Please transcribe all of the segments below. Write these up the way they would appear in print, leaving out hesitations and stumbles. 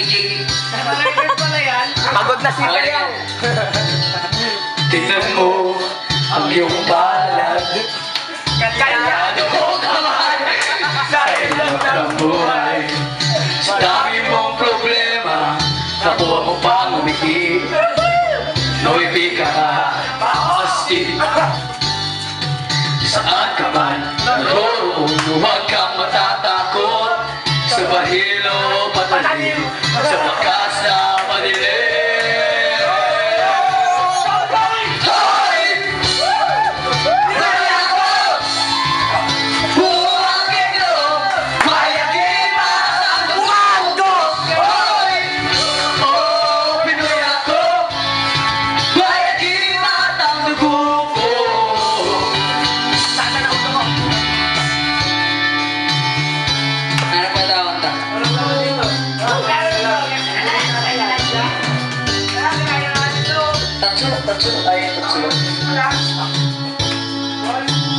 Jake. Record pala yan. Pagod na si Tayaw. Tignan mo ang iyong balag. Kanyado ko naman sa ilang Ang buhay. Sa dami mong problema, nakuha mo pang umiki. Noipi ka, paasti. Saan ka man naroon, huwag kang matatakot. Sa bahilo, patalim, sa bakas na madilim. Tatlo, ay tatlo.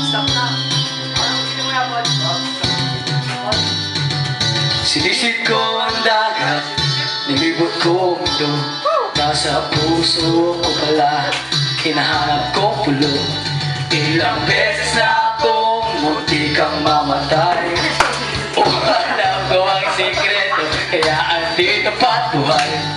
Stop na. Sinisid ko ang dagat, nilibot ko ang mundo. Nasa puso ko pala, hinahanap kong pulo. Ilang beses na akong munti kang mamatay. O alam ko ang sikreto, kaya andito pa't buhay.